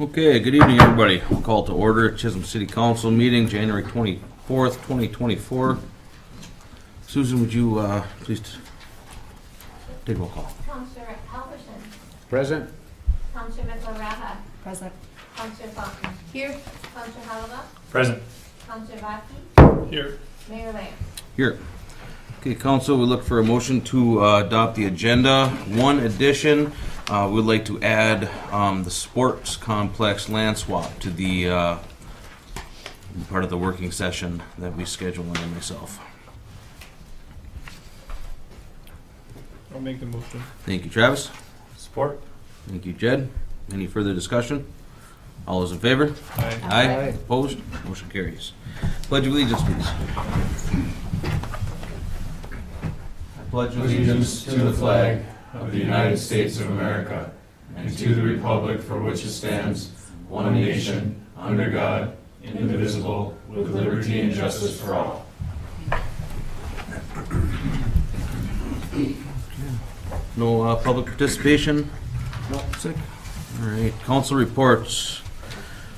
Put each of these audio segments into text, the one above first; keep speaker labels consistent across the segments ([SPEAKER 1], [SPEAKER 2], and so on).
[SPEAKER 1] Okay, good evening, everybody. We'll call to order Chisholm City Council meeting, January 24th, 2024. Susan, would you please take roll call?
[SPEAKER 2] Counselor Halverson.
[SPEAKER 3] Present.
[SPEAKER 2] Counselor McElraha.
[SPEAKER 4] Present.
[SPEAKER 2] Counselor Fountain.
[SPEAKER 4] Here.
[SPEAKER 2] Counselor Halava.
[SPEAKER 3] Present.
[SPEAKER 2] Counselor Vaki.
[SPEAKER 3] Here.
[SPEAKER 2] Mayor Lamb.
[SPEAKER 1] Here. Okay, council, we look for a motion to adopt the agenda. One addition, we'd like to add the sports complex land swap to the part of the working session that we schedule under myself.
[SPEAKER 3] I'll make the motion.
[SPEAKER 1] Thank you, Travis.
[SPEAKER 3] Support.
[SPEAKER 1] Thank you, Jed. Any further discussion? All those in favor?
[SPEAKER 3] Aye.
[SPEAKER 1] Aye.
[SPEAKER 4] Aye.
[SPEAKER 1] Opposed? Motion carries. Pledge of allegiance, please. Pledge
[SPEAKER 5] Allegiance to the flag of the United States of America and to the republic for which it stands, one nation, under God, indivisible, with liberty and justice for all.
[SPEAKER 1] No public participation? No. Sick? All right, council reports.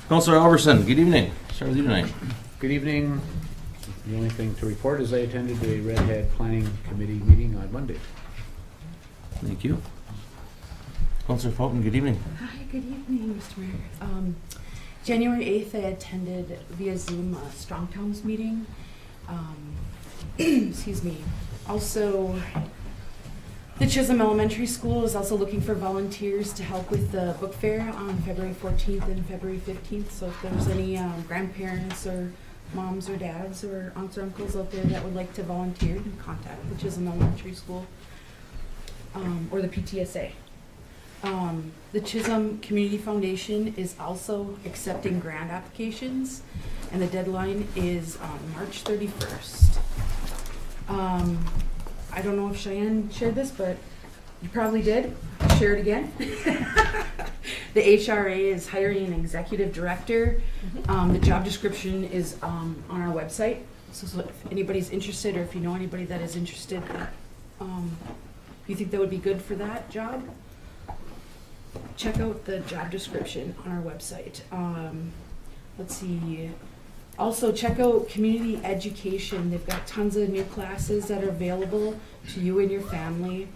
[SPEAKER 1] Councilor Alverson, good evening. Start with you tonight.
[SPEAKER 3] Good evening. The only thing to report is I attended the Red Hat Planning Committee meeting on Monday.
[SPEAKER 1] Thank you. Councilor Fountain, good evening.
[SPEAKER 4] Hi, good evening, Mr. Mayor. January 8th, I attended via Zoom a Strong Towns meeting. Excuse me. Also, the Chisholm Elementary School is also looking for volunteers to help with the book fair on February 14th and February 15th. So if there's any grandparents or moms or dads or aunts or uncles out there that would like to volunteer, you can contact the Chisholm Elementary School or the PTSA. The Chisholm Community Foundation is also accepting grant applications, and the deadline is March 31st. I don't know if Cheyenne shared this, but you probably did. Share it again. The HRA is hiring an executive director. The job description is on our website. So if anybody's interested, or if you know anybody that is interested, you think that would be good for that job, check out the job description on our website. Let's see. Also, check out community education. They've got tons of new classes that are available to you and your family.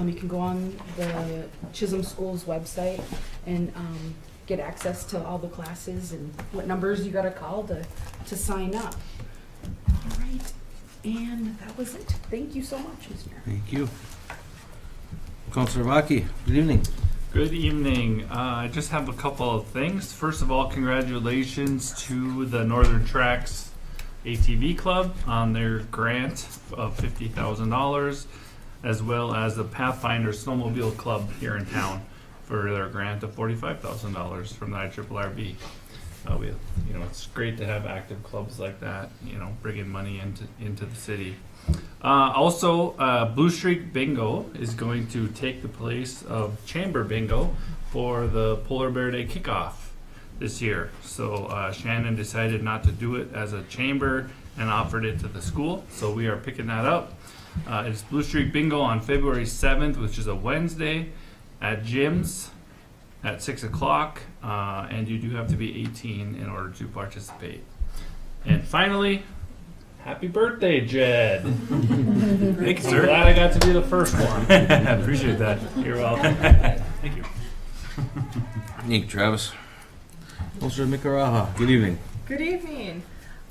[SPEAKER 4] You can go on the Chisholm School's website and get access to all the classes and what numbers you got to call to sign up. All right, and that was it. Thank you so much, Mr. Mayor.
[SPEAKER 1] Thank you. Councilor Vaki, good evening.
[SPEAKER 6] Good evening. I just have a couple of things. First of all, congratulations to the Northern Tracks ATV Club on their grant of $50,000, as well as the Pathfinder Snowmobile Club here in town for their grant of $45,000 from the IRRB. It's great to have active clubs like that, bringing money into the city. Also, Blue Streak Bingo is going to take the place of Chamber Bingo for the Polar Bear Day kickoff this year. So Shannon decided not to do it as a chamber and offered it to the school. So we are picking that up. It's Blue Streak Bingo on February 7th, which is a Wednesday, at Jim's at 6 o'clock. And you do have to be 18 in order to participate. And finally, happy birthday, Jed.
[SPEAKER 3] Thank you,
[SPEAKER 6] I'm glad I got to be the first one.
[SPEAKER 3] I appreciate that.
[SPEAKER 6] You're welcome.
[SPEAKER 3] Thank you.
[SPEAKER 1] Thank you, Travis. Councilor Mikaraha, good evening.
[SPEAKER 7] Good evening.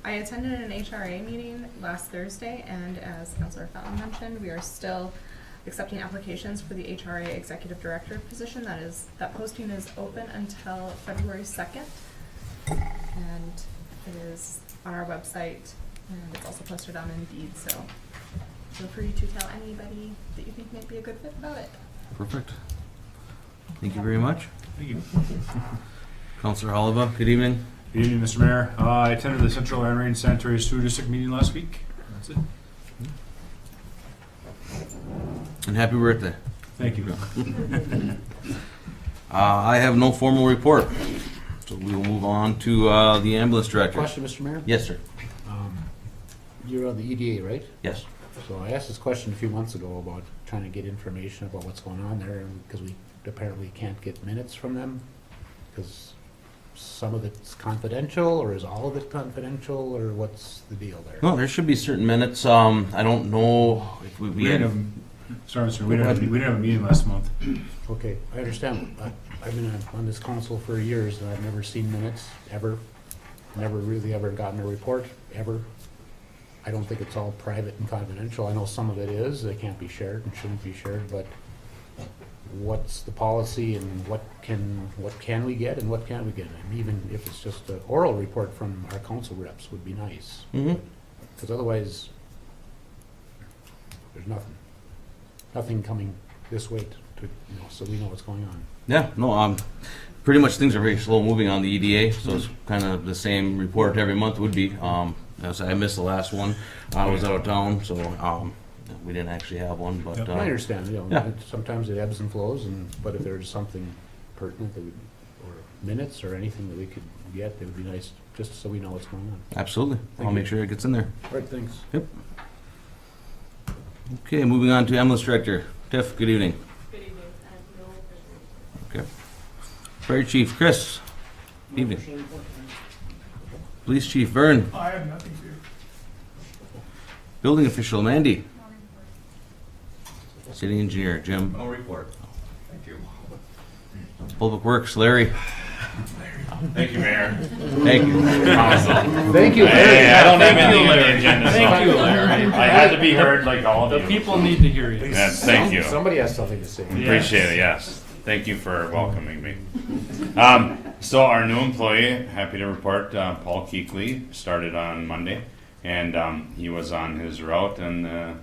[SPEAKER 7] I attended an HRA meeting last Thursday, and as Councilor Fountain mentioned, we are still accepting applications for the HRA Executive Director position. That posting is open until February 2nd, and it is on our website, and it's also posted on Indeed, so feel free to tell anybody that you think might be a good fit about it.
[SPEAKER 1] Perfect. Thank you very much.
[SPEAKER 3] Thank you.
[SPEAKER 1] Councilor Halava, good evening.
[SPEAKER 8] Good evening, Mr. Mayor. I attended the Central Iron Range Sanitary Sewer District meeting last week. That's it.
[SPEAKER 1] And happy birthday.
[SPEAKER 8] Thank you.
[SPEAKER 1] I have no formal report, so we will move on to the ambulance director.
[SPEAKER 3] Question, Mr. Mayor?
[SPEAKER 1] Yes, sir.
[SPEAKER 3] You're on the EDA, right?
[SPEAKER 1] Yes.
[SPEAKER 3] So I asked this question a few months ago about trying to get information about what's going on there, because we apparently can't get minutes from them, because some of it's confidential, or is all of it confidential, or what's the deal there?
[SPEAKER 1] No, there should be certain minutes. I don't know if we
[SPEAKER 8] We didn't
[SPEAKER 1] had.
[SPEAKER 8] have, sorry, sir, we didn't have a meeting last month.
[SPEAKER 3] Okay, I understand. I've been on this council for years, and I've never seen minutes, ever. Never really ever gotten a report, ever. I don't think it's all private and confidential. I know some of it is, it can't be shared and shouldn't be shared, but what's the policy and what can we get and what can't we get? And even if it's just an oral report from our council reps would be nice.
[SPEAKER 1] Mhm.
[SPEAKER 3] Because otherwise, there's nothing coming this way to, so we know what's going on.
[SPEAKER 1] Yeah, no, pretty much things are very slow moving on the EDA, so it's kind of the same report every month would be. As I missed the last one, I was out of town, so we didn't actually have one, but.
[SPEAKER 8] Yep.
[SPEAKER 3] I understand,
[SPEAKER 1] Yeah.
[SPEAKER 3] sometimes it ebbs and flows, but if there's something pertinent that or minutes or anything that we could get, it would be nice, just so we know what's going on.
[SPEAKER 1] Absolutely.
[SPEAKER 3] Thank
[SPEAKER 1] I'll
[SPEAKER 3] you.
[SPEAKER 1] make sure it gets in there.
[SPEAKER 3] Right, thanks.
[SPEAKER 1] Okay, moving on to ambulance director. Tiff, good evening.
[SPEAKER 2] Good evening. I have no business.
[SPEAKER 1] Okay. Fire chief, Chris. Evening. Police chief, Vern.
[SPEAKER 5] I have nothing to.
[SPEAKER 1] Building official, Mandy. City engineer, Jim.
[SPEAKER 5] No report. Thank you.
[SPEAKER 1] Public works, Larry.
[SPEAKER 5] Thank you, Mayor.
[SPEAKER 1] Thank you.
[SPEAKER 3] Thank you,
[SPEAKER 5] Hey, I don't have
[SPEAKER 6] Thank you,
[SPEAKER 5] anything on the
[SPEAKER 6] Larry.
[SPEAKER 5] agenda, so
[SPEAKER 6] Thank you, Larry.
[SPEAKER 5] I had to be heard like all of
[SPEAKER 6] The
[SPEAKER 5] you.
[SPEAKER 6] people need to hear you.
[SPEAKER 5] Yes, thank you.
[SPEAKER 3] Somebody has something to say.
[SPEAKER 6] Yeah.
[SPEAKER 5] Appreciate it, yes. Thank you for welcoming me. So our new employee, happy to report, Paul Keekley, started on Monday. And he was on his route and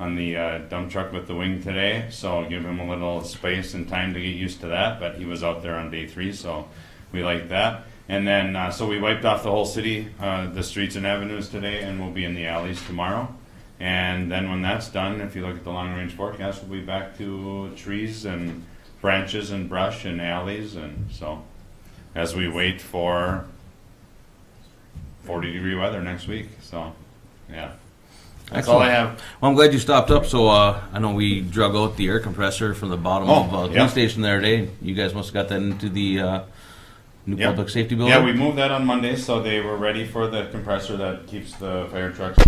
[SPEAKER 5] on the dump truck with the wing today. So give him a little space and time to get used to that. But he was out there on day 3, so we like that. And then, so we wiped off the whole city, the streets and avenues today, and we'll be in the alleys tomorrow. And then when that's done, if you look at the long-range forecast, we'll be back to trees and branches and brush and alleys. And so as we wait for 40-degree weather next week. So, yeah. That's all I have.
[SPEAKER 1] Well, I'm glad you stopped up. So I know we drug out the air compressor from the bottom of the
[SPEAKER 5] yeah.
[SPEAKER 1] police station the other day. You guys must have got that into the new
[SPEAKER 5] Yep.
[SPEAKER 1] public safety building.
[SPEAKER 5] Yeah, we moved that on Monday, so they were ready for the compressor that keeps the fire trucks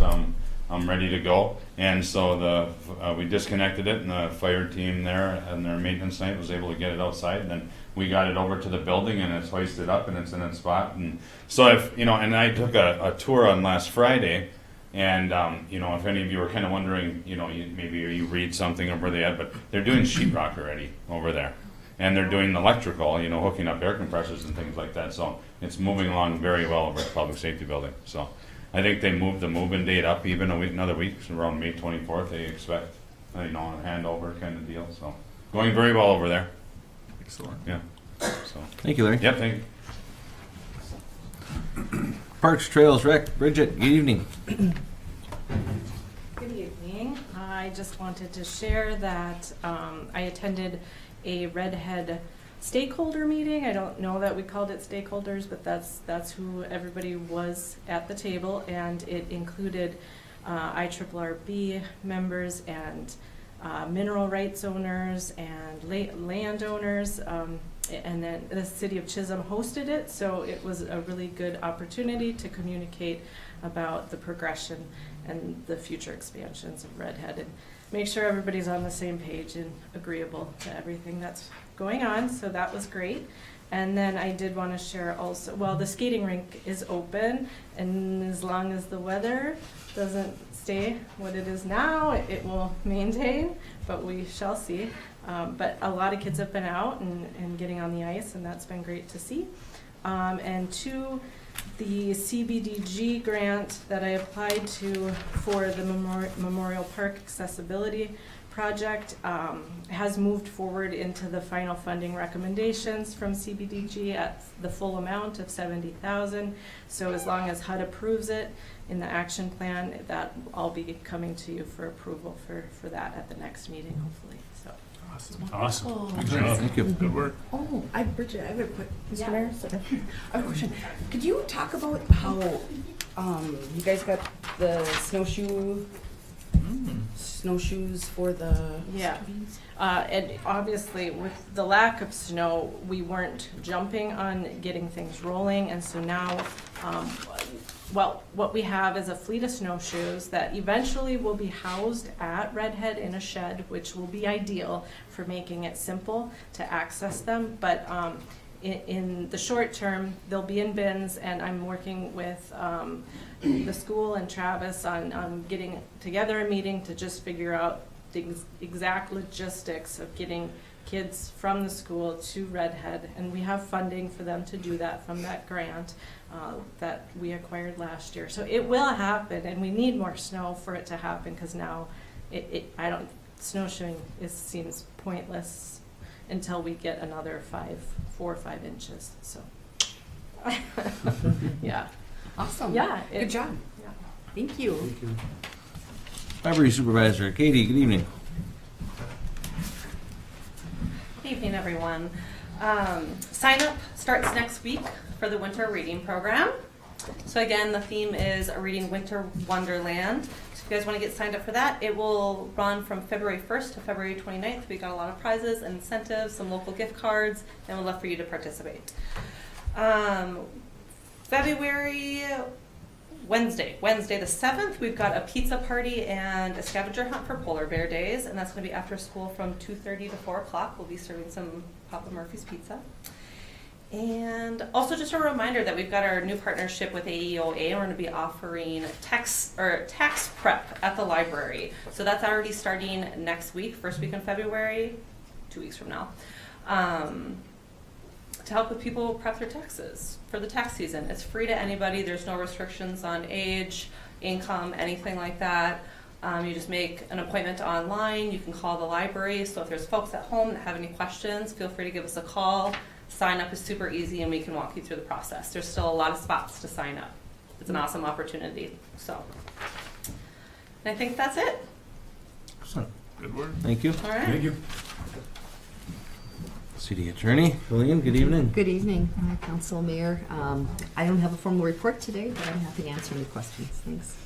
[SPEAKER 5] ready to go. And so we disconnected it, and the fire team there and their maintenance night was able to get it outside. And then we got it over to the building, and it's hoisted up, and it's in its spot. And so and I took a tour on last Friday. And, if any of you were kind of wondering, maybe you read something over there, but they're doing sheetrock already over there. And they're doing electrical, hooking up air compressors and things like that. So it's moving along very well over at the public safety building. So I think they moved the move-in date up even another week, so around May 24th. They expect, a handover kind of deal. So going very well over there.
[SPEAKER 6] Excellent.
[SPEAKER 5] Yeah. So
[SPEAKER 1] Thank you, Larry.
[SPEAKER 5] yep. Thank you.
[SPEAKER 1] Parks, Trails, Rec. Bridget, good evening.
[SPEAKER 9] Good evening. I just wanted to share that I attended a Redhead stakeholder meeting. I don't know that we called it stakeholders, but that's who everybody was at the table, and it included IRRB members and mineral rights owners and landowners. And then the city of Chisholm hosted it, so it was a really good opportunity to communicate about the progression and the future expansions of Redhead and make sure everybody's on the same page and agreeable to everything that's going on. So that was great. And then I did want to share also, the skating rink is open, and as long as the weather doesn't stay what it is now, it will maintain, but we shall see. But a lot of kids have been out and getting on the ice, and that's been great to see. And two, the CBDG grant that I applied to for the Memorial Park accessibility project has moved forward into the final funding recommendations from CBDG at the full amount of $70,000. So as long as HUD approves it in the action plan, that I'll be coming to you for approval for that at the next meeting, hopefully. So.
[SPEAKER 8] Awesome.
[SPEAKER 4] Oh,
[SPEAKER 8] Good job.
[SPEAKER 1] Thank you.
[SPEAKER 8] Good work.
[SPEAKER 4] Oh, Bridget, I have a quick, Mr.
[SPEAKER 2] Yeah.
[SPEAKER 4] Mayor, sorry. I have a question. Could you talk about how you guys got the snowshoe snowshoes for the.
[SPEAKER 9] Yeah. And obviously, with the lack of snow, we weren't jumping on getting things rolling, and so now, well, what we have is a fleet of snowshoes that eventually will be housed at Redhead in a shed, which will be ideal for making it simple to access them. But in the short term, they'll be in bins, and I'm working with the school and Travis on getting together a meeting to just figure out the exact logistics of getting kids from the school to Redhead. And we have funding for them to do that from that grant that we acquired last year. So it will happen, and we need more snow for it to happen, because now snowshoeing seems pointless until we get another 4 or 5 inches. So, yeah.
[SPEAKER 4] Awesome.
[SPEAKER 9] Yeah.
[SPEAKER 4] Good job.
[SPEAKER 9] Yeah.
[SPEAKER 4] Thank you.
[SPEAKER 3] Thank you.
[SPEAKER 1] Library Supervisor Katie, good evening.
[SPEAKER 10] Good evening, everyone. Sign up starts next week for the winter reading program. So again, the theme is a reading winter wonderland. So if you guys want to get signed up for that, it will run from February 1st to February 29th. We got a lot of prizes and incentives, some local gift cards, and we'd love for you to participate. February Wednesday the 7th, we've got a pizza party and a scavenger hunt for Polar Bear Days, and that's going to be after school from 2:30 to 4 o'clock. We'll be serving some Papa Murphy's pizza. And also just a reminder that we've got our new partnership with AEOA, and we're going to be offering tax prep at the library. So that's already starting next week, first week in February, 2 weeks from now. To help with people prep their taxes for the tax season. It's free to anybody. There's no restrictions on age, income, anything like that. You just make an appointment online. You can call the library. So if there's folks at home that have any questions, feel free to give us a call. Sign up is super easy, and we can walk you through the process. There's still a lot of spots to sign up. It's an awesome opportunity. So, and I think that's it.
[SPEAKER 1] Excellent.
[SPEAKER 6] Good work.
[SPEAKER 1] Thank you.
[SPEAKER 10] All right.
[SPEAKER 8] Thank you.
[SPEAKER 1] City Attorney, Colleen, good evening.
[SPEAKER 11] Good evening, Council, Mayor. I don't have a formal report today, but I'm happy to answer any questions. Thanks.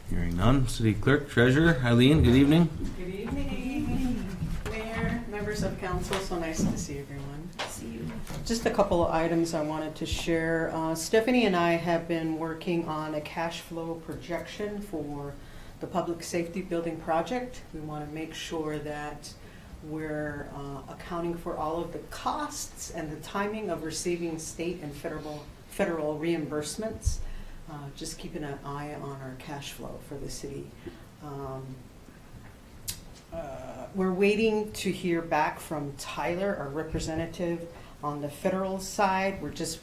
[SPEAKER 1] Hearing none. City Clerk, Treasurer, Eileen, good evening.
[SPEAKER 12] Good evening, Mayor, members of council, so nice to see everyone.
[SPEAKER 4] See you.
[SPEAKER 12] Just a couple of items I wanted to share. Stephanie and I have been working on a cash flow projection for the public safety building project. We want to make sure that we're accounting for all of the costs and the timing of receiving state and federal reimbursements. Just keeping an eye on our cash flow for the city. We're waiting to hear back from Tyler, our representative on the federal side. We're just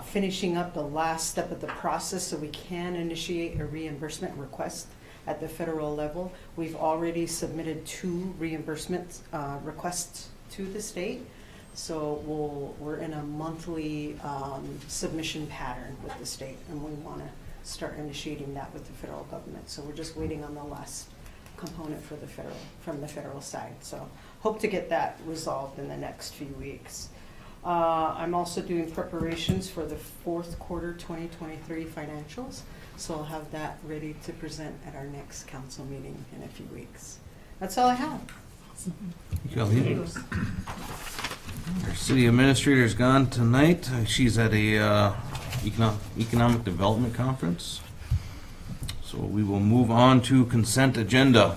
[SPEAKER 12] finishing up the last step of the process so we can initiate a reimbursement request at the federal level. We've already submitted 2 reimbursement requests to the state. So we're in a monthly submission pattern with the state, and we want to start initiating that with the federal government. So we're just waiting on the last component for from the federal side. So hope to get that resolved in the next few weeks. I'm also doing preparations for the 4th quarter 2023 financials. So I'll have that ready to present at our next council meeting in a few weeks. That's all I have.
[SPEAKER 1] Thank you, Eileen. Our city administrator's gone tonight. She's at a economic development conference. So we will move on to consent agenda,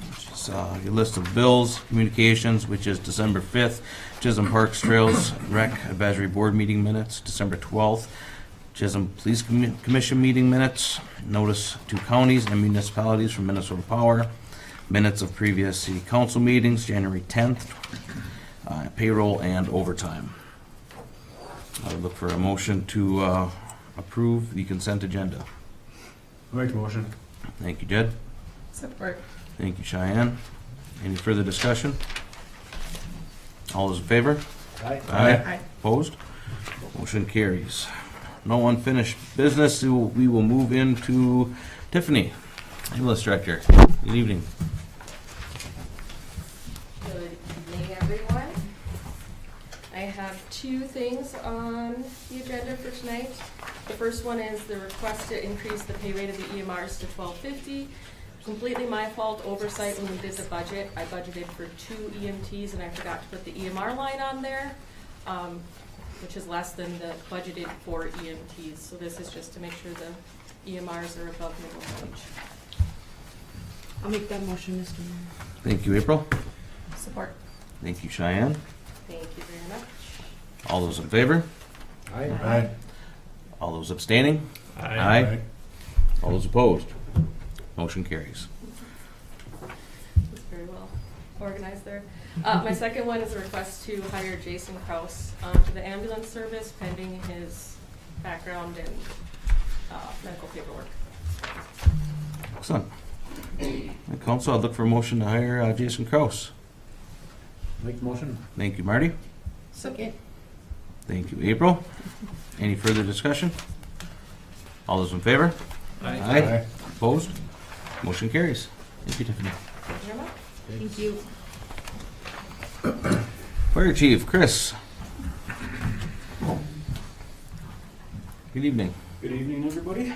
[SPEAKER 1] which is your list of bills, communications, which is December 5th, Chisholm Parks Trails Rec Advisory Board meeting minutes, December 12th, Chisholm Police Commission meeting minutes, notice to counties and municipalities from Minnesota Power, minutes of previous city council meetings, January 10th, payroll and overtime. I would look for a motion to approve the consent agenda.
[SPEAKER 8] I'll make the motion.
[SPEAKER 1] Thank you, Jed.
[SPEAKER 12] Support.
[SPEAKER 1] Thank you, Cheyenne. Any further discussion? All those in favor?
[SPEAKER 3] Aye.
[SPEAKER 1] Aye. Opposed? Motion carries. No unfinished business. We will move into Tiffany, ambulance director. Good evening.
[SPEAKER 9] Good evening, everyone. I have 2 things on the agenda for tonight. The first one is the request to increase the pay rate of the EMRs to $12.50. Completely my fault, oversight when we did the budget. I budgeted for 2 EMTs and I forgot to put the EMR line on there, which is less than the budgeted for EMTs. So this is just to make sure the EMRs are above minimum wage.
[SPEAKER 4] I'll make that motion, Mr. Mayor.
[SPEAKER 1] Thank you, April.
[SPEAKER 9] Support.
[SPEAKER 1] Thank you, Cheyenne.
[SPEAKER 9] Thank you very much.
[SPEAKER 1] All those in favor?
[SPEAKER 8] Aye.
[SPEAKER 1] All those abstaining? Aye. All those opposed? Motion carries.
[SPEAKER 9] It's very well organized there. My second one is a request to hire Jason Kraus to the ambulance service pending his background and medical paperwork.
[SPEAKER 1] Excellent. Council, I'd look for a motion to hire Jason Kraus.
[SPEAKER 3] Make the motion.
[SPEAKER 1] Thank you, Marty.
[SPEAKER 4] Second.
[SPEAKER 1] Thank you, April. Any further discussion? All those in favor?
[SPEAKER 8] Aye.
[SPEAKER 1] Opposed? Motion carries. Thank you, Tiffany.
[SPEAKER 9] Thank you very much.
[SPEAKER 4] Thank you.
[SPEAKER 1] Fire Chief, Chris. Good evening.
[SPEAKER 13] Good evening, everybody.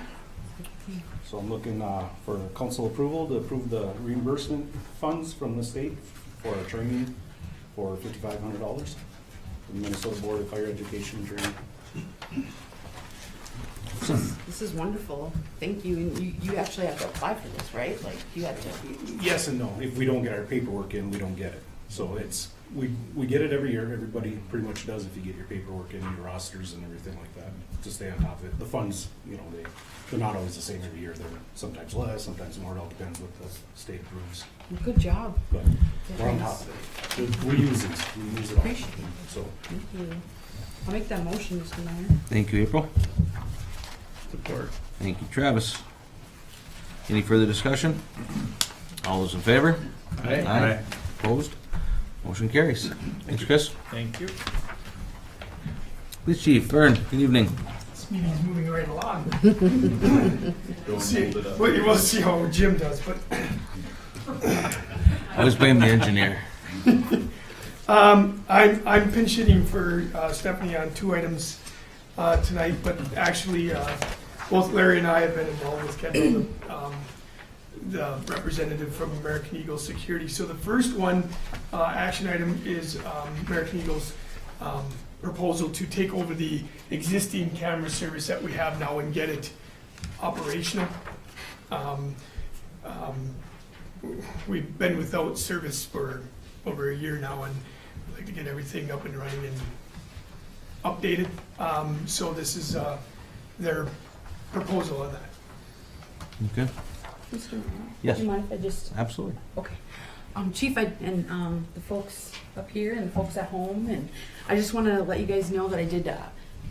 [SPEAKER 13] So I'm looking for council approval to approve the reimbursement funds from the state for our training for $5,500 for the Minnesota Board of Higher Education training.
[SPEAKER 4] This is wonderful. Thank you. And you actually have to apply for this, right? Like, you have to.
[SPEAKER 13] Yes and no. If we don't get our paperwork in, we don't get it. So it's, we get it every year. Everybody pretty much does if you get your paperwork in, your rosters and everything like that, to stay on top of it. The funds, you know, they're not always the same every year. They're sometimes less, sometimes more. It all depends what the state approves.
[SPEAKER 4] Good job.
[SPEAKER 13] But we're on top of it. We use it. We use it all.
[SPEAKER 4] Appreciate it.
[SPEAKER 13] So
[SPEAKER 4] Thank you. I'll make that motion, Mr. Mayor.
[SPEAKER 1] Thank you, April.
[SPEAKER 8] Support.
[SPEAKER 1] Thank you, Travis. Any further discussion? All those in favor?
[SPEAKER 8] Aye.
[SPEAKER 1] Opposed? Motion carries. Thanks, Chris.
[SPEAKER 6] Thank you.
[SPEAKER 1] Police Chief, Vern, good evening.
[SPEAKER 14] This meeting's moving right along. We'll see how Jim does, but
[SPEAKER 1] Always blame the engineer.
[SPEAKER 14] I'm pinch hitting for Stephanie on 2 items tonight, but actually both Larry and I have been involved with Kendall, the representative from American Eagle Security. So the first one, action item, is American Eagle's proposal to take over the existing camera service that we have now and get it operational. We've been without service for over a year now, and we'd like to get everything up and running and updated. So this is their proposal on that.
[SPEAKER 1] Okay.
[SPEAKER 4] Mr. Mayor?
[SPEAKER 1] Yes.
[SPEAKER 4] Do you mind if I just?
[SPEAKER 1] Absolutely.
[SPEAKER 4] Okay. Chief, and the folks up here and the folks at home, and I just want to let you guys know that I did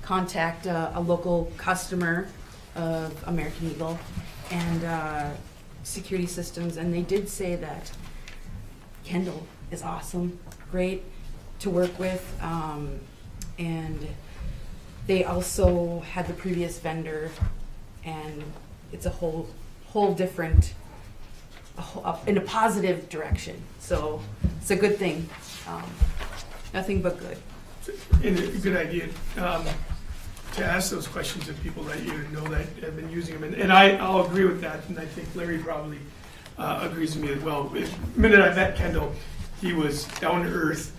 [SPEAKER 4] contact a local customer of American Eagle and Security Systems, and they did say that Kendall is awesome, great to work with, and they also had the previous vendor, and it's a whole different, in a positive direction. So it's a good thing. Nothing but good.
[SPEAKER 14] And a good idea to ask those questions of people that you know that have been using them. And I'll agree with that, and I think Larry probably agrees with me as well. The minute I met Kendall, he was down to earth,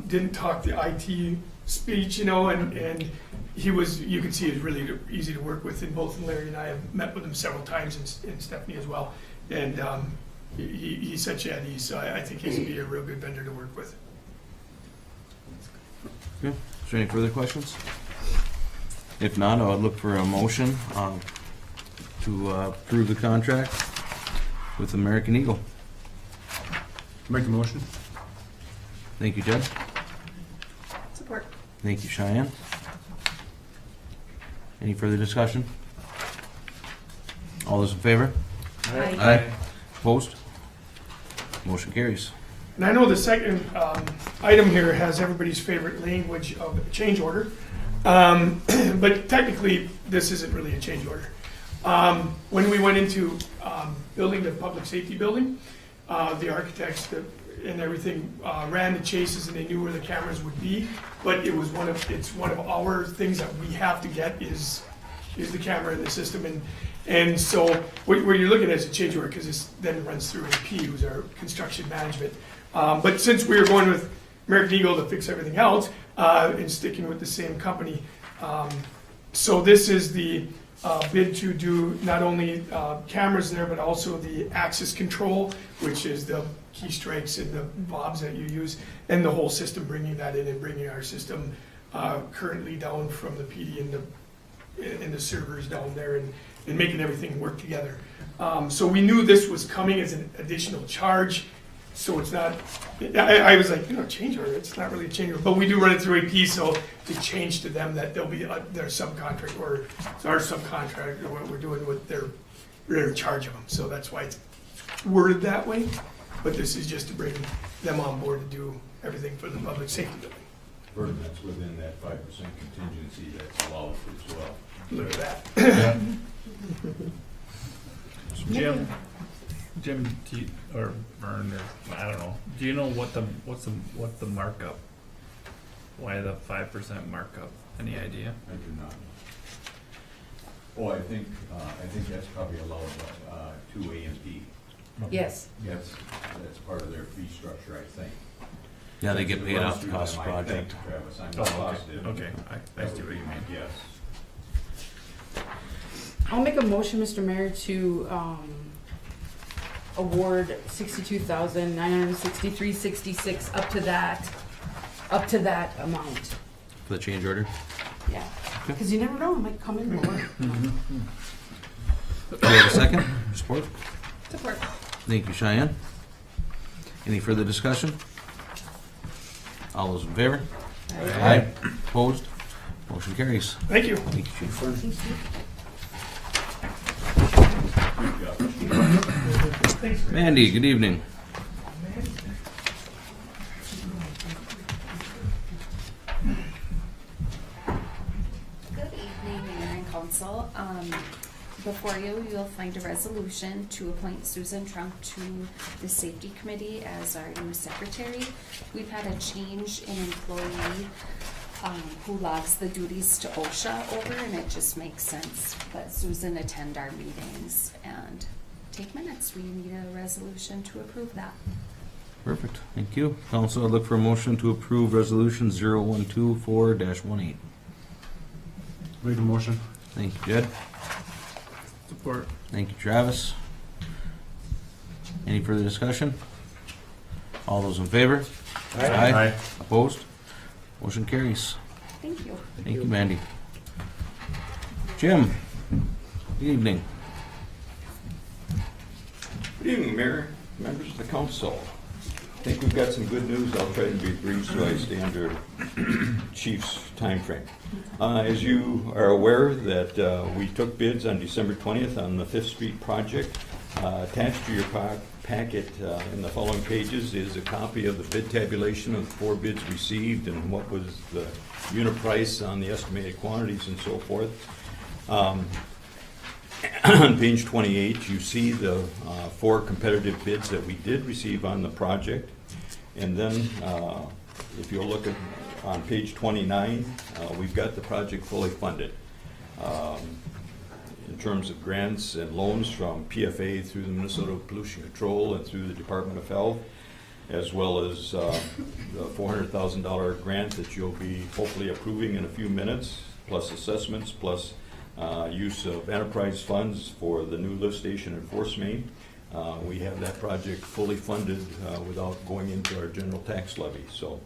[SPEAKER 14] didn't talk the IT speech, you know, and he was, you could see, he was really easy to work with. And both Larry and I have met with him several times, and Stephanie as well. And he's such at ease, so I think he's gonna be a real good vendor to work with.
[SPEAKER 1] Okay. Is there any further questions? If not, I would look for a motion to approve the contract with American Eagle.
[SPEAKER 8] Make the motion.
[SPEAKER 1] Thank you, Jed.
[SPEAKER 9] Support.
[SPEAKER 1] Thank you, Cheyenne. Any further discussion? All those in favor?
[SPEAKER 9] Aye.
[SPEAKER 1] Opposed? Motion carries.
[SPEAKER 14] And I know the second item here has everybody's favorite language of change order, but technically this isn't really a change order. When we went into building the public safety building, the architects and everything ran the chases, and they knew where the cameras would be. But it's one of our things that we have to get is is the camera in the system. And so what you're looking at is a change order, because this then runs through AP, who's our construction management. But since we were going with American Eagle to fix everything else, and sticking with the same company, so this is the bid to do not only cameras there, but also the access control, which is the key strikes and the bobs that you use, and the whole system, bringing that in and bringing our system currently down from the PD and the servers down there, and making everything work together. So we knew this was coming as an additional charge, so it's not, I was like, change order, it's not really a change order, but we do run it through AP, so to change to them that they'll be their subcontract, or it's our subcontract, or what we're doing with they're in charge of them, so that's why it's worded that way. But this is just to bring them on board to do everything for the public safety building.
[SPEAKER 5] Further, that's within that 5% contingency that's allowed as well.
[SPEAKER 14] Look at that.
[SPEAKER 6] Jim, do you, or Vern, or I don't know. Do you know what's the markup? Why the 5% markup? Any idea?
[SPEAKER 5] I do not. Oh, I think that's probably allowed to A&P.
[SPEAKER 4] Yes.
[SPEAKER 5] That's part of their fee structure, I think.
[SPEAKER 1] Yeah, they get paid off the cost of the
[SPEAKER 5] I think,
[SPEAKER 1] project.
[SPEAKER 5] Travis, I'm
[SPEAKER 6] Oh,
[SPEAKER 5] not
[SPEAKER 6] okay.
[SPEAKER 5] positive.
[SPEAKER 6] Okay, I see what you mean.
[SPEAKER 5] Yes.
[SPEAKER 4] I'll make a motion, Mr. Mayor, to award $62,963.66 up to that amount.
[SPEAKER 1] For the change order.
[SPEAKER 4] Yeah, because you never know, it might come in more.
[SPEAKER 1] Do we have a second? Support?
[SPEAKER 7] Support.
[SPEAKER 1] Thank you, Cheyenne. Any further discussion? All those in favor? Aye. Opposed? Motion carries.
[SPEAKER 14] Thank you.
[SPEAKER 1] Thank you, Chief. Mandy, good evening.
[SPEAKER 15] Good evening, Mayor and Council. Before you, you'll find a resolution to appoint Susan Trump to the Safety Committee as our new secretary. We've had a change in employee who logs the duties to OSHA over, and it just makes sense that Susan attend our meetings and take minutes. We need a resolution to approve that.
[SPEAKER 1] Perfect. Thank you. Council, I'd look for a motion to approve resolution 0124-18.
[SPEAKER 8] Make a motion.
[SPEAKER 1] Thank you, Jed.
[SPEAKER 6] Support.
[SPEAKER 1] Thank you, Travis. Any further discussion? All those in favor?
[SPEAKER 8] Aye.
[SPEAKER 1] Opposed? Motion carries.
[SPEAKER 15] Thank you.
[SPEAKER 1] Thank you, Mandy. Jim, good evening.
[SPEAKER 16] Good evening, Mayor, members of the council. I think we've got some good news. I'll try to be brief so I stay under Chief's timeframe. As you are aware that we took bids on December 20th on the 5th Street project. Attached to your packet in the following pages is a copy of the bid tabulation of the 4 bids received and what was the unit price on the estimated quantities and so forth. On page 28, you see the 4 competitive bids that we did receive on the project. And then, if you'll look at on page 29, we've got the project fully funded. In terms of grants and loans from PFA through the Minnesota Pollution Control and through the Department of Health, as well as the $400,000 grant that you'll be hopefully approving in a few minutes, plus assessments, plus use of enterprise funds for the new lift station in Force Main. We have that project fully funded without going into our general tax levy. So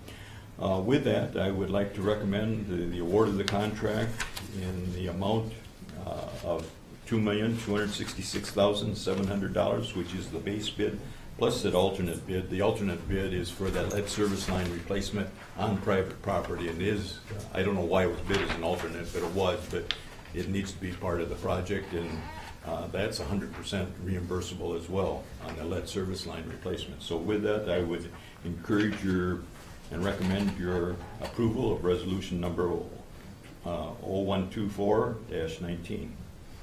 [SPEAKER 16] with that, I would like to recommend the award of the contract in the amount of $2,266,700, which is the base bid, plus that alternate bid. The alternate bid is for that lead service line replacement on private property, and is, I don't know why it was bid as an alternate, but it was, but it needs to be part of the project, and that's 100% reimbursable as well on the lead service line replacement. So with that, I would encourage your and recommend your approval of resolution number 0124-19.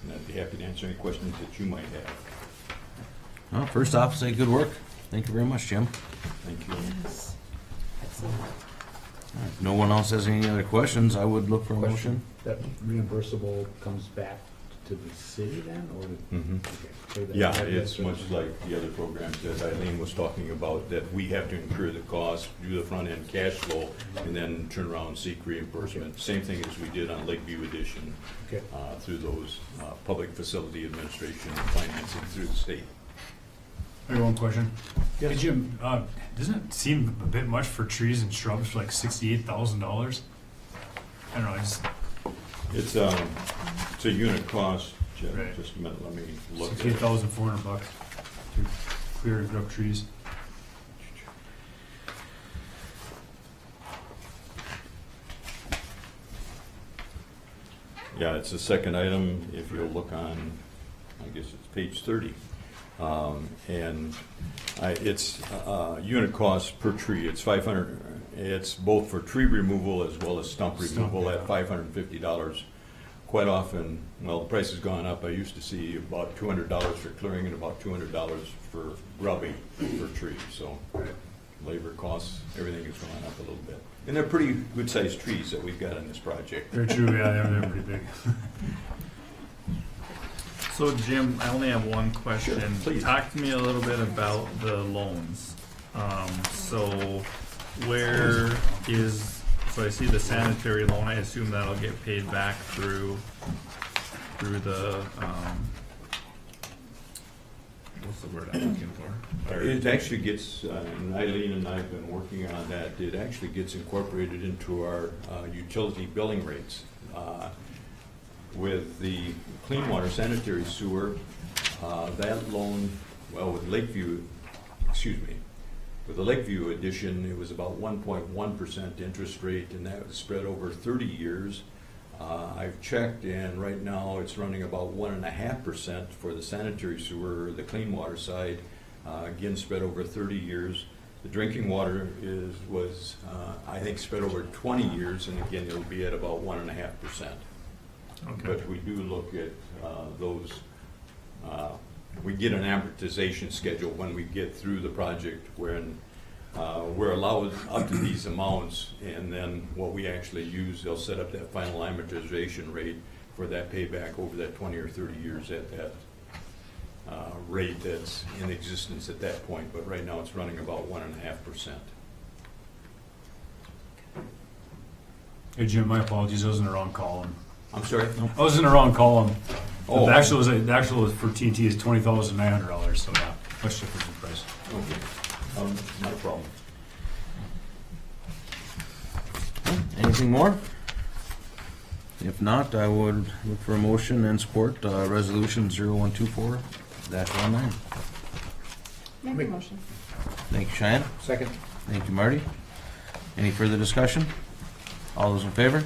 [SPEAKER 16] And I'd be happy to answer any questions that you might have.
[SPEAKER 1] Well, first off, say good work. Thank you very much, Jim.
[SPEAKER 16] Thank you.
[SPEAKER 4] Yes. Excellent.
[SPEAKER 1] All right. If no one else has any other questions, I would look for a motion.
[SPEAKER 3] That reimbursable comes back to the city then, or?
[SPEAKER 16] Mhm.
[SPEAKER 3] Okay, so that-
[SPEAKER 16] Yeah,
[SPEAKER 3] that-
[SPEAKER 16] it's
[SPEAKER 3] that's-
[SPEAKER 16] much like the other programs that Eileen was talking about, that we have to incur the cost, do the front-end cash flow, and then turn around and seek reimbursement. Same thing as we did on Lakeview Edition,
[SPEAKER 3] Okay.
[SPEAKER 16] through those public facility administration and financing through the state.
[SPEAKER 8] I got one question.
[SPEAKER 3] Yes.
[SPEAKER 8] Hey, Jim, doesn't it seem a bit much for trees and shrubs for like $68,000? I don't know,
[SPEAKER 16] It's a unit cost, Jeff.
[SPEAKER 8] Right.
[SPEAKER 16] Just a minute, let me look at it.
[SPEAKER 8] $68,400 to clear and grow trees.
[SPEAKER 16] Yeah, it's the second item, if you'll look on, I guess it's page 30. And it's unit cost per tree, it's 500, it's both for tree removal as well as stump removal at $550. Quite often, well, the price has gone up, I used to see about $200 for clearing and about $200 for grubbing for trees, so labor costs, everything has gone up a little bit. And they're pretty good-sized trees that we've got in this project.
[SPEAKER 8] They're true, yeah, they're pretty big.
[SPEAKER 6] So Jim, I only have one question.
[SPEAKER 16] Sure, please.
[SPEAKER 6] Talk to me a little bit about the loans. So where is, so I see the sanitary loan, I assume that'll get paid back through the, what's the word I'm looking for?
[SPEAKER 16] It actually gets, and Eileen and I have been working on that, it actually gets incorporated into our utility billing rates. With the clean water sanitary sewer, that loan, well, with Lakeview, with the Lakeview addition, it was about 1.1% interest rate, and that was spread over 30 years. I've checked, and right now it's running about 1.5% for the sanitary sewer, the clean water side, again spread over 30 years. The drinking water was I think spread over 20 years, and again it'll be at about 1.5%.
[SPEAKER 6] Okay.
[SPEAKER 16] But we do look at those. We get an amortization schedule when we get through the project, when we're allowed up to these amounts, and then what we actually use, they'll set up that final amortization rate for that payback over that 20 or 30 years at that rate that's in existence at that point. But right now it's running about 1.5%.
[SPEAKER 8] Hey Jim, my apologies, I was in the wrong column.
[SPEAKER 16] I'm sorry?
[SPEAKER 8] I was in the wrong column.
[SPEAKER 16] Oh.
[SPEAKER 8] The actual was for TNT is $20,900, so yeah, much different in price.
[SPEAKER 16] Okay. Not a problem.
[SPEAKER 1] Anything more? If not, I would look for a motion and support resolution 0124-19.
[SPEAKER 7] Make a motion.
[SPEAKER 1] Thank you, Cheyenne.
[SPEAKER 3] Second.
[SPEAKER 1] Thank you, Marty. Any further discussion? All those in favor?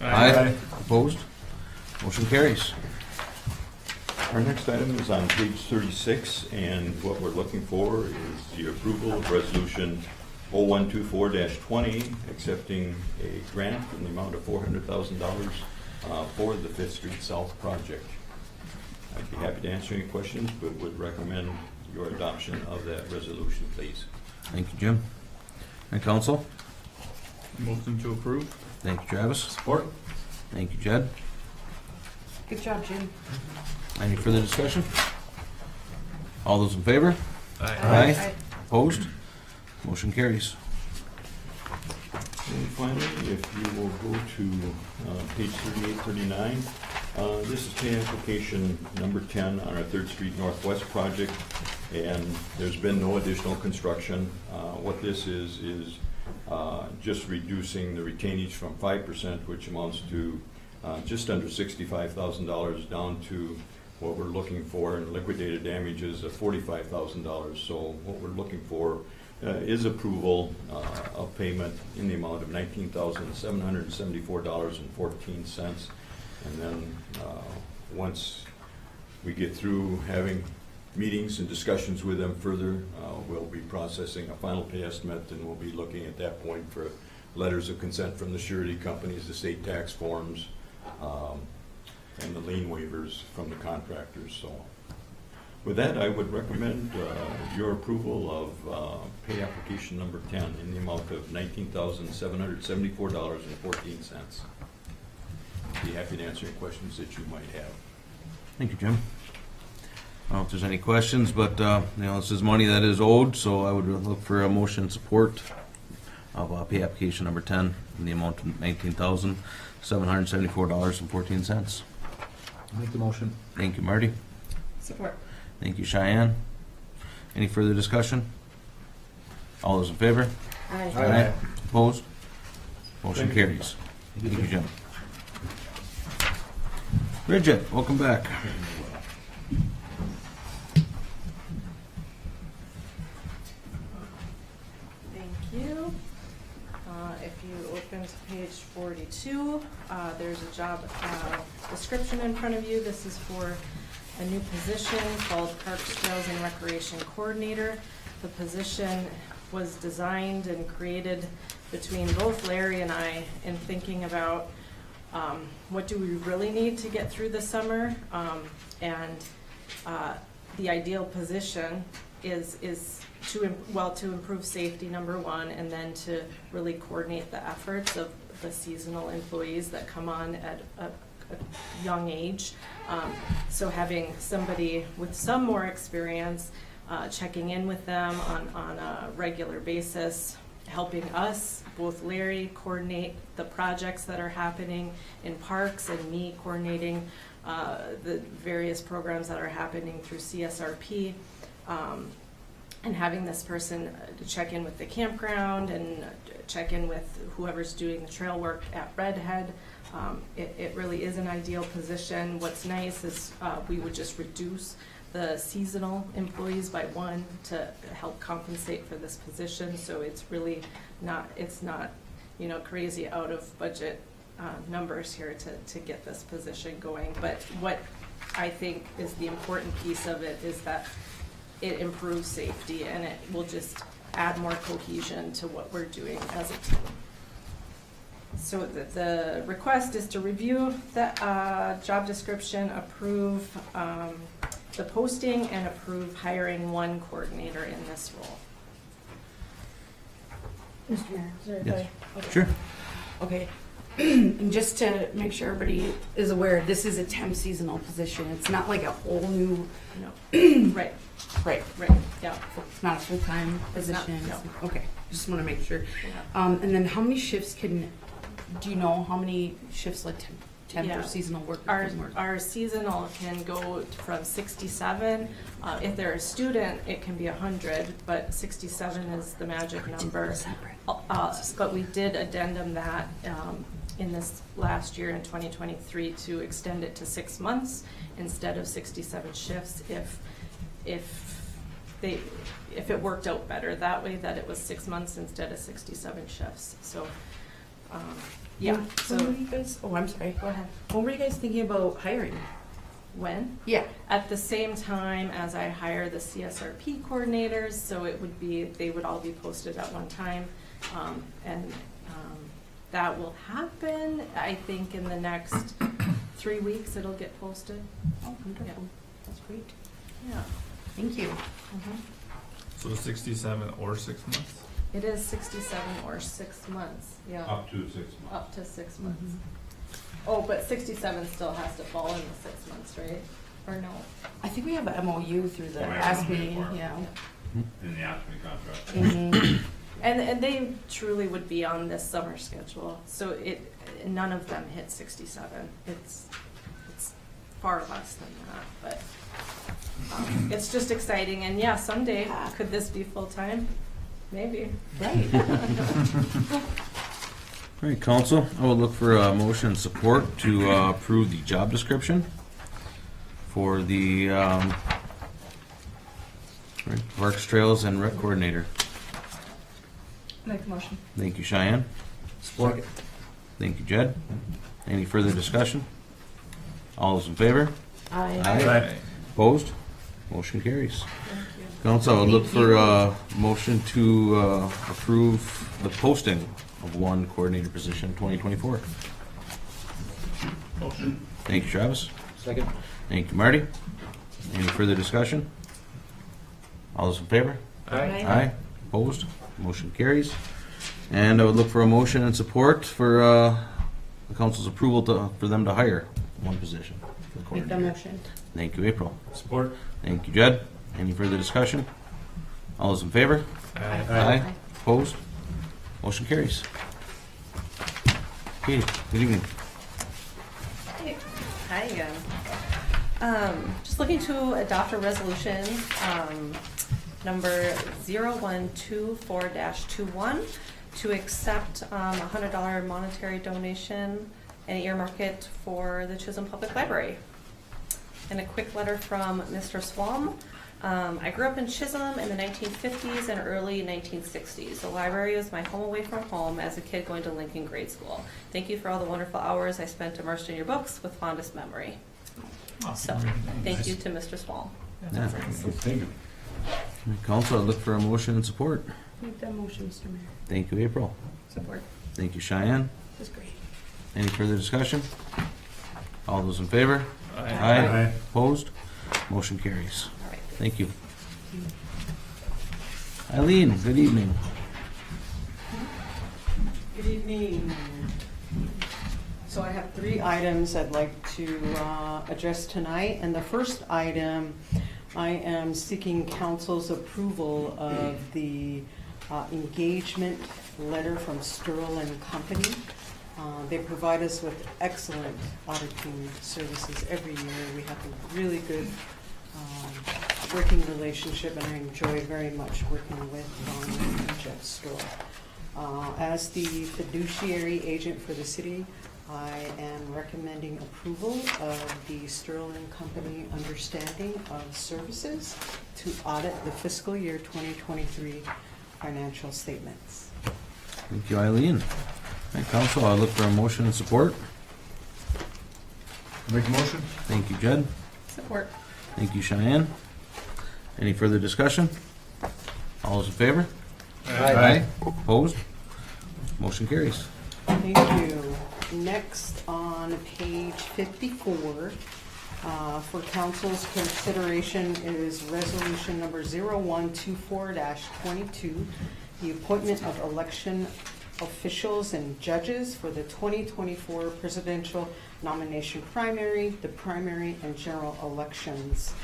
[SPEAKER 8] Aye.
[SPEAKER 1] Opposed? Motion carries.
[SPEAKER 16] Our next item is on page 36, and what we're looking for is the approval of resolution 0124-20, accepting a grant in the amount of $400,000 for the Fifth Street South project. I'd be happy to answer any questions, but would recommend your adoption of that resolution, please.
[SPEAKER 1] Thank you, Jim. And council?
[SPEAKER 6] Motion to approve?
[SPEAKER 1] Thank you, Travis.
[SPEAKER 8] Support?
[SPEAKER 1] Thank you, Jed.
[SPEAKER 4] Good job, Jim.
[SPEAKER 1] Any further discussion? All those in favor?
[SPEAKER 6] Aye.
[SPEAKER 1] Opposed? Motion carries.
[SPEAKER 16] And finally, if you will go to page 38, 39, this is pay application number 10 on our 3rd Street Northwest project, and there's been no additional construction. What this is just reducing the retainage from 5%, which amounts to just under $65,000, down to what we're looking for in liquidated damages of $45,000. So what we're looking for is approval of payment in the amount of $19,774.14. And then once we get through having meetings and discussions with them further, we'll be processing a final pay estimate, and we'll be looking at that point for letters of consent from the surety companies, the state tax forms, and the lien waivers from the contractors. So With that, I would recommend your approval of pay application number 10 in the amount of $19,774.14. Be happy to answer any questions that you might have.
[SPEAKER 1] Thank you, Jim. I don't know if there's any questions, but, this is money that is owed, so I would look for a motion support of pay application number 10 in the amount of $19,774.14.
[SPEAKER 3] Make the motion.
[SPEAKER 1] Thank you, Marty.
[SPEAKER 7] Support.
[SPEAKER 1] Thank you, Cheyenne. Any further discussion? All those in favor?
[SPEAKER 4] Aye.
[SPEAKER 1] Opposed? Motion
[SPEAKER 13] Thank you.
[SPEAKER 1] carries. Thank you, Jim. Bridget, welcome back.
[SPEAKER 9] Thank you. If you open to page 42, there's a job description in front of you. This is for a new position called Parks, Trails, and Recreation Coordinator. The position was designed and created between both Larry and I in thinking about what do we really need to get through the summer, and the ideal position is to improve safety, number one, and then to really coordinate the efforts of the seasonal employees that come on at a young age. So having somebody with some more experience, checking in with them on a regular basis, helping us, both Larry, coordinate the projects that are happening in parks, and me coordinating the various programs that are happening through CSRP, and having this person check in with the campground and check in with whoever's doing the trail work at Redhead. It really is an ideal position. What's nice is we would just reduce the seasonal employees by one to help compensate for this position. So it's really not, crazy out of budget numbers here to get this position going. But what I think is the important piece of it is that it improves safety, and it will just add more cohesion to what we're doing as a team. So the request is to review the job description, approve the posting, and approve hiring one coordinator in this role.
[SPEAKER 4] Mr. Mayor, is there
[SPEAKER 1] Yes.
[SPEAKER 4] okay.
[SPEAKER 1] Sure.
[SPEAKER 4] Okay. And just to make sure everybody is aware, this is a temp seasonal position. It's not like a whole new,
[SPEAKER 9] No. Right,
[SPEAKER 4] right.
[SPEAKER 9] yeah.
[SPEAKER 4] It's not a full-time
[SPEAKER 9] It's not,
[SPEAKER 4] position.
[SPEAKER 9] no.
[SPEAKER 4] Okay, just want to make sure.
[SPEAKER 9] Yeah.
[SPEAKER 4] And then how many shifts do you know how many shifts like temp
[SPEAKER 9] Yeah.
[SPEAKER 4] or seasonal work
[SPEAKER 9] Our,
[SPEAKER 4] can work?
[SPEAKER 9] our seasonal can go from 67. If they're a student, it can be 100, but 67 is the magic number. But we did addendum that in this last year in 2023 to extend it to 6 months instead of 67 shifts if it worked out better that way, that it was 6 months instead of 67 shifts. So yeah. So
[SPEAKER 4] When were you guys, I'm sorry.
[SPEAKER 9] go ahead.
[SPEAKER 4] When were you guys thinking about hiring?
[SPEAKER 9] When?
[SPEAKER 4] Yeah.
[SPEAKER 9] At the same time as I hire the CSRP coordinators, so they would all be posted at one time. And that will happen, I think, in the next 3 weeks, it'll get posted.
[SPEAKER 4] Oh, wonderful.
[SPEAKER 9] Yeah.
[SPEAKER 4] That's great.
[SPEAKER 9] Yeah.
[SPEAKER 4] Thank you.
[SPEAKER 6] So 67 or 6 months?
[SPEAKER 9] It is 67 or 6 months, yeah.
[SPEAKER 5] Up to 6 months.
[SPEAKER 9] Up to 6 months. Oh, but 67 still has to fall in the 6 months, right? Or no?
[SPEAKER 4] I think we have an MOU through the
[SPEAKER 5] Oh, yeah.
[SPEAKER 4] ASME, yeah.
[SPEAKER 5] In the ASME contract.
[SPEAKER 4] Mhm.
[SPEAKER 9] And they truly would be on this summer schedule, so none of them hit 67. It's far less than that, but it's just exciting. And yeah, someday could this be full time? Maybe.
[SPEAKER 4] Right.
[SPEAKER 1] All right, council, I would look for a motion and support to approve the job description for the Parks, Trails, and Rec Coordinator.
[SPEAKER 7] Make a motion.
[SPEAKER 1] Thank you, Cheyenne.
[SPEAKER 3] Support.
[SPEAKER 1] Thank you, Jed. Any further discussion? All those in favor?
[SPEAKER 4] Aye.
[SPEAKER 1] Opposed? Motion carries. Council, I would look for a motion to approve the posting of one coordinator position in 2024.
[SPEAKER 5] Motion.
[SPEAKER 1] Thank you, Travis.
[SPEAKER 3] Second.
[SPEAKER 1] Thank you, Marty. Any further discussion? All those in favor? Aye. Opposed? Motion carries. And I would look for a motion and support for the council's approval for them to hire one position. for the
[SPEAKER 4] Make that
[SPEAKER 1] coordinator.
[SPEAKER 4] motion.
[SPEAKER 1] Thank you, April.
[SPEAKER 8] Support.
[SPEAKER 1] Thank you, Jed. Any further discussion? All those in favor? Aye. Opposed? Motion carries. Katie, good evening.
[SPEAKER 10] Hi again. Just looking to adopt a resolution, number 0124-21, to accept a $100 monetary donation and earmark it for the Chisholm Public Library. And a quick letter from Mr. Swam. I grew up in Chisholm in the 1950s and early 1960s. The library was my home away from home as a kid going to Lincoln grade school. Thank you for all the wonderful hours I spent immersed in your books with fondest memory. So, thank you to Mr. Swam.
[SPEAKER 1] Yeah.
[SPEAKER 8] Thank you.
[SPEAKER 1] Council, I look for a motion and support.
[SPEAKER 4] Make that motion, Mr. Mayor.
[SPEAKER 1] Thank you, April.
[SPEAKER 10] Support.
[SPEAKER 1] Thank you, Cheyenne.
[SPEAKER 4] That's great.
[SPEAKER 1] Any further discussion? All those in favor?
[SPEAKER 8] Aye.
[SPEAKER 1] Opposed? Motion carries.
[SPEAKER 10] All right.
[SPEAKER 1] Thank you. Eileen, good evening.
[SPEAKER 12] Good evening. So I have 3 items I'd like to address tonight. And the first item, I am seeking council's approval of the engagement letter from Sterling Company. They provide us with excellent auditing services every year. We have a really good working relationship, and I enjoy very much working with Don and Jeff Stoll. As the fiduciary agent for the city, I am recommending approval of the Sterling Company understanding of services to audit the fiscal year 2023 financial statements.
[SPEAKER 1] Thank you, Eileen. All right, Council, I look for a motion and support.
[SPEAKER 8] Make a motion.
[SPEAKER 1] Thank you, Jed.
[SPEAKER 10] Support.
[SPEAKER 1] Thank you, Cheyenne. Any further discussion? All those in favor?
[SPEAKER 8] Aye.
[SPEAKER 1] Opposed? Motion carries.
[SPEAKER 12] Thank you. Next, on page 54, for council's consideration is resolution number 0124-22, the appointment of election officials and judges for the 2024 presidential nomination primary, the primary and general elections.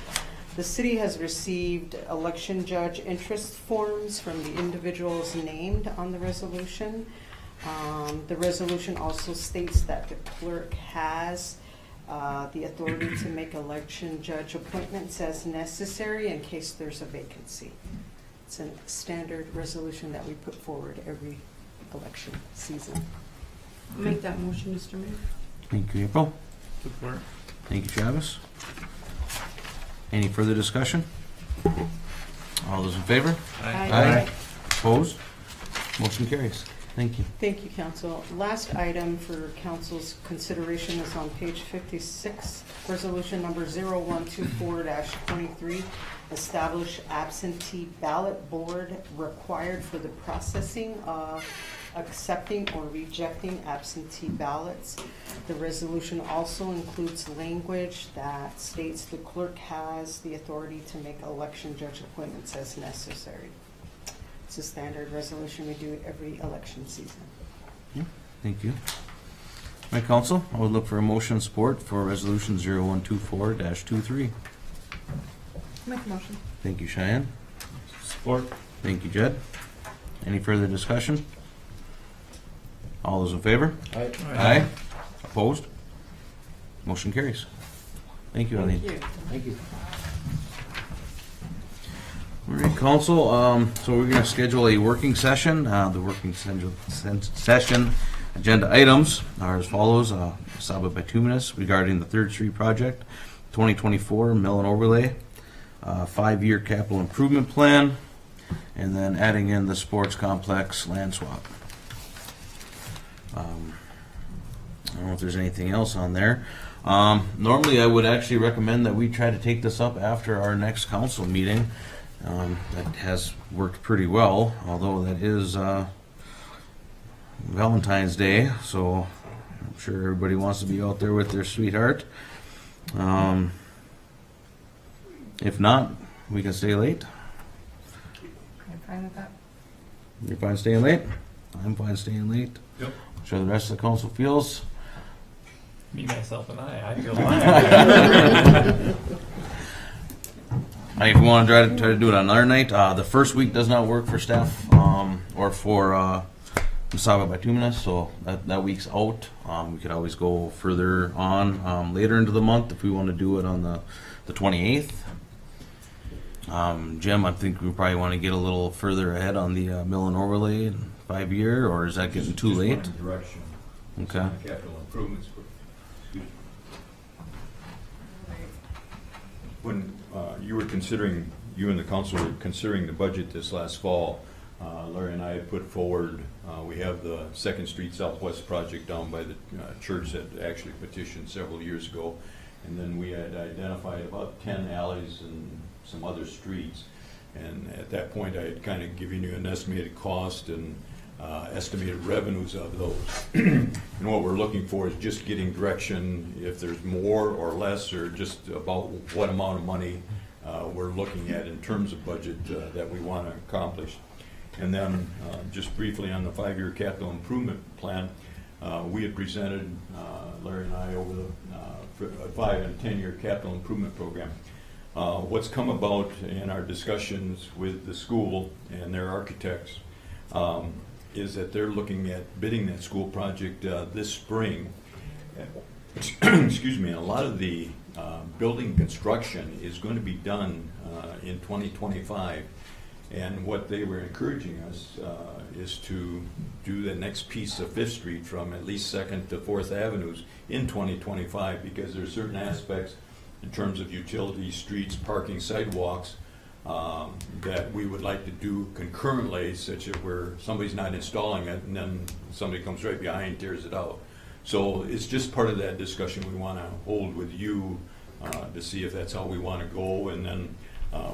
[SPEAKER 12] The city has received election judge interest forms from the individuals named on the resolution. The resolution also states that the clerk has the authority to make election judge appointments as necessary in case there's a vacancy. It's a standard resolution that we put forward every election season.
[SPEAKER 4] Make that motion, Mr. Mayor.
[SPEAKER 1] Thank you, April.
[SPEAKER 6] Support.
[SPEAKER 1] Thank you, Travis. Any further discussion? All those in favor?
[SPEAKER 4] Aye.
[SPEAKER 1] Opposed? Motion carries. Thank you.
[SPEAKER 12] Thank you, council. Last item for council's consideration is on page 56, resolution number 0124-23, establish absentee ballot board required for the processing of accepting or rejecting absentee ballots. The resolution also includes language that states the clerk has the authority to make election judge appointments as necessary. It's a standard resolution. We do it every election season.
[SPEAKER 1] Thank you. My council, I would look for a motion and support for resolution 0124-23.
[SPEAKER 10] Make a motion.
[SPEAKER 1] Thank you, Cheyenne.
[SPEAKER 8] Support.
[SPEAKER 1] Thank you, Jed. Any further discussion? All those in favor? Aye. Opposed? Motion carries. Thank you, Eileen.
[SPEAKER 12] Thank you.
[SPEAKER 3] Thank you.
[SPEAKER 1] All right, council, so we're gonna schedule a working session. The working session agenda items are as follows. Saba bituminous regarding the 3rd Street project, 2024 mill and overlay, 5-year capital improvement plan, and then adding in the sports complex land swap. I don't know if there's anything else on there. Normally, I would actually recommend that we try to take this up after our next council meeting. That has worked pretty well, although that is Valentine's Day, so I'm sure everybody wants to be out there with their sweetheart. If not, we can stay late.
[SPEAKER 7] I'm fine with that.
[SPEAKER 1] You're fine staying late? I'm fine staying late.
[SPEAKER 8] Yep.
[SPEAKER 1] I'm sure the rest of the council feels.
[SPEAKER 6] Me, myself, and I feel fine.
[SPEAKER 1] If you want to try to do it on another night, the first week does not work for staff or for Masaba Bituminous, so that week's out. We could always go further on later into the month if we want to do it on the 28th. Jim, I think we probably want to get a little further ahead on the mill and overlay and 5-year, or is that getting too late?
[SPEAKER 16] Direction.
[SPEAKER 1] Okay.
[SPEAKER 16] Capital improvements. When you were considering, you and the council were considering the budget this last fall, Larry and I had put forward, we have the 2nd Street Southwest project down by the church that actually petitioned several years ago. And then we had identified about 10 alleys and some other streets. And at that point, I had kind of given you an estimated cost and estimated revenues of those. And what we're looking for is just getting direction, if there's more or less, or just about what amount of money we're looking at in terms of budget that we want to accomplish. And then just briefly on the 5-year capital improvement plan, we had presented, Larry and I, over the 5 and 10-year capital improvement program. What's come about in our discussions with the school and their architects is that they're looking at bidding that school project this spring. Excuse me, and a lot of the building construction is going to be done in 2025. And what they were encouraging us is to do the next piece of 5th Street from at least 2nd to 4th Avenues in 2025, because there are certain aspects in terms of utilities, streets, parking, sidewalks that we would like to do concurrently, such as where somebody's not installing it and then somebody comes right behind and tears it out. So it's just part of that discussion we want to hold with you to see if that's how we want to go, and then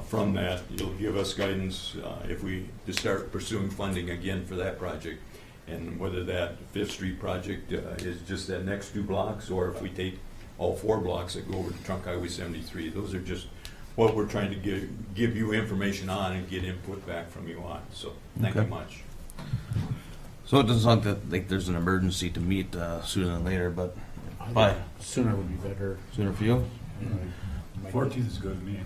[SPEAKER 16] from that, you'll give us guidance if we to start pursuing funding again for that project, and whether that 5th Street project is just that next 2 blocks, or if we take all 4 blocks that go over to Trunk Highway 73. Those are just what we're trying to give you information on and get input back from you on. So thank you much.
[SPEAKER 1] So it doesn't sound like there's an emergency to meet sooner than later, but bye.
[SPEAKER 3] Sooner would be better.
[SPEAKER 1] Sooner for you?
[SPEAKER 8] 14th is good to me.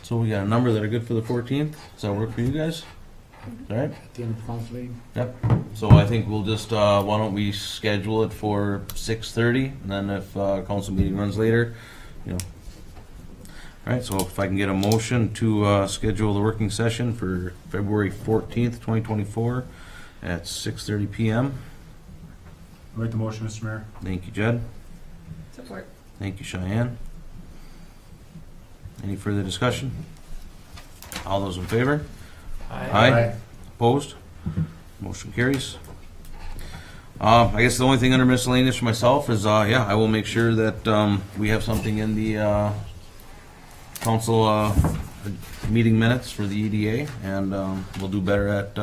[SPEAKER 1] So we got a number that are good for the 14th. Does that work for you guys? All right.
[SPEAKER 3] At the end of the council meeting?
[SPEAKER 1] Yep. So I think we'll just, why don't we schedule it for 6:30, and then if council meeting runs later, you know. All right, so if I can get a motion to schedule the working session for February 14th, 2024 at 6:30 p.m.
[SPEAKER 8] I'll make the motion, Mr. Mayor.
[SPEAKER 1] Thank you, Jed.
[SPEAKER 7] Support.
[SPEAKER 1] Thank you, Cheyenne. Any further discussion? All those in favor? Aye. Opposed? Motion carries. I guess the only thing under miscellaneous for myself is, I will make sure that we have something in the council meeting minutes for the EDA, and we'll do better at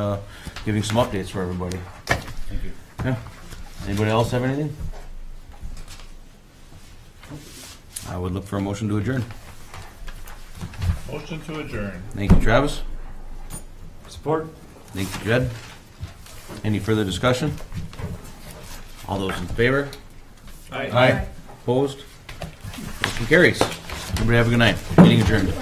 [SPEAKER 1] giving some updates for everybody.
[SPEAKER 8] Thank you.
[SPEAKER 1] Yeah. Anybody else have anything? I would look for a motion to adjourn.
[SPEAKER 6] Motion to adjourn.
[SPEAKER 1] Thank you, Travis.
[SPEAKER 8] Support.
[SPEAKER 1] Thank you, Jed. Any further discussion? All those in favor?
[SPEAKER 6] Aye.
[SPEAKER 1] Opposed? Motion carries. Everybody have a good night. Meeting adjourned.